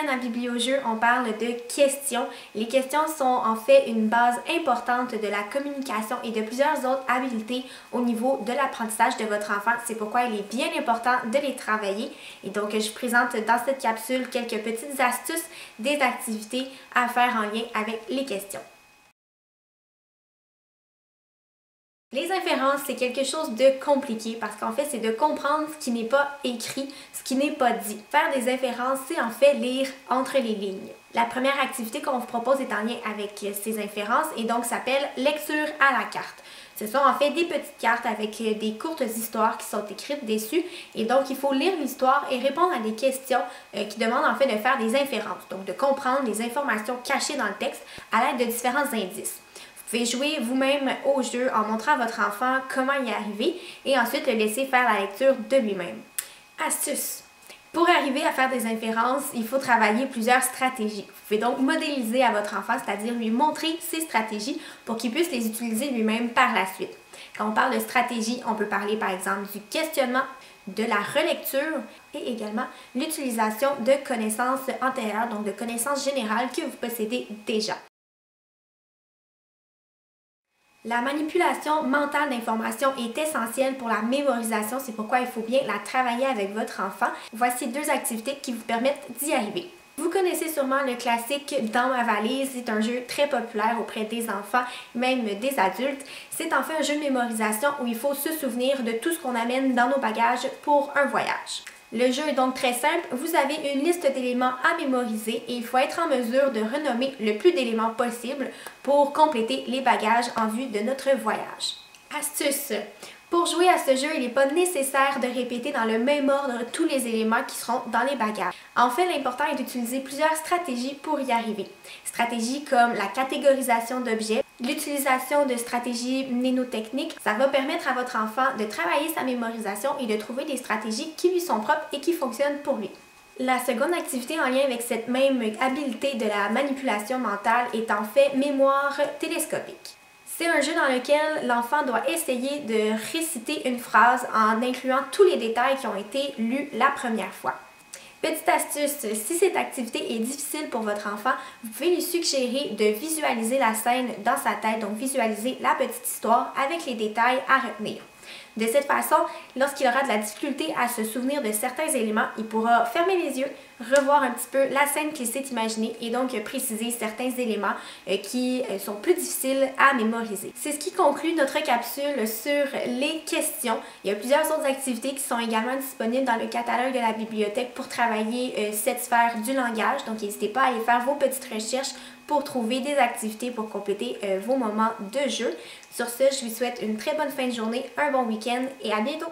semaine à Bibliojeux, on parle de questions. Les questions sont en fait une base importante de la communication et de plusieurs autres habiletés au niveau de l'apprentissage de votre enfant. C'est pourquoi il est bien important de les travailler. Et donc, je présente dans cette capsule quelques petites astuces des activités à faire en lien avec les questions. Les inférences, c'est quelque chose de compliqué parce qu'en fait, c'est de comprendre ce qui n'est pas écrit, ce qui n'est pas dit. Faire des inférences, c'est en fait lire entre les lignes. La première activité qu'on vous propose est en lien avec ces inférences et donc s'appelle lecture à la carte. Ce sont en fait des petites cartes avec des courtes histoires qui sont écrites dessus et donc il faut lire l'histoire et répondre à des questions qui demandent en fait de faire des inférences, donc de comprendre les informations cachées dans le texte à l'aide de différents indices. Vous pouvez jouer vous-même au jeu en montrant à votre enfant comment y arriver et ensuite le laisser faire la lecture de lui-même. Astuce! Pour arriver à faire des inférences, il faut travailler plusieurs stratégies. Vous pouvez donc modéliser à votre enfant, c'est-à-dire lui montrer ces stratégies pour qu'il puisse les utiliser lui-même par la suite. Quand on parle de stratégie, on peut parler par exemple du questionnement, de la relecture et également l'utilisation de connaissances antérieures, donc de connaissances générales que vous possédez déjà. La manipulation mentale d'informations est essentielle pour la mémorisation, c'est pourquoi il faut bien la travailler avec votre enfant. Voici deux activités qui vous permettent d'y arriver. Vous connaissez sûrement le classique Dans ma valise, c'est un jeu très populaire auprès des enfants, même des adultes. C'est en fait un jeu de mémorisation où il faut se souvenir de tout ce qu'on amène dans nos bagages pour un voyage. Le jeu est donc très simple, vous avez une liste d'éléments à mémoriser et il faut être en mesure de renommer le plus d'éléments possible pour compléter les bagages en vue de notre voyage. Astuce! Pour jouer à ce jeu, il n'est pas nécessaire de répéter dans le même ordre tous les éléments qui seront dans les bagages. En fait, l'important est d'utiliser plusieurs stratégies pour y arriver. Stratégies comme la catégorisation d'objets, l'utilisation de stratégies mnémotechniques, ça va permettre à votre enfant de travailler sa mémorisation et de trouver des stratégies qui lui sont propres et qui fonctionnent pour lui. La seconde activité en lien avec cette même habileté de la manipulation mentale est en fait mémoire télescopique. C'est un jeu dans lequel l'enfant doit essayer de réciter une phrase en incluant tous les détails qui ont été lus la première fois. Petite astuce, si cette activité est difficile pour votre enfant, vous pouvez lui suggérer de visualiser la scène dans sa tête, donc visualiser la petite histoire avec les détails à retenir. De cette façon, lorsqu'il aura de la difficulté à se souvenir de certains éléments, il pourra fermer les yeux, revoir un petit peu la scène qu'il s'est imaginée et donc préciser certains éléments qui sont plus difficiles à mémoriser. C'est ce qui conclut notre capsule sur les questions. Il y a plusieurs autres activités qui sont également disponibles dans le catalogue de la bibliothèque pour travailler cette sphère du langage. Donc n'hésitez pas à aller faire vos petites recherches pour trouver des activités pour compléter vos moments de jeu. Sur ce, je vous souhaite une très bonne fin de journée, un bon week-end et à bientôt!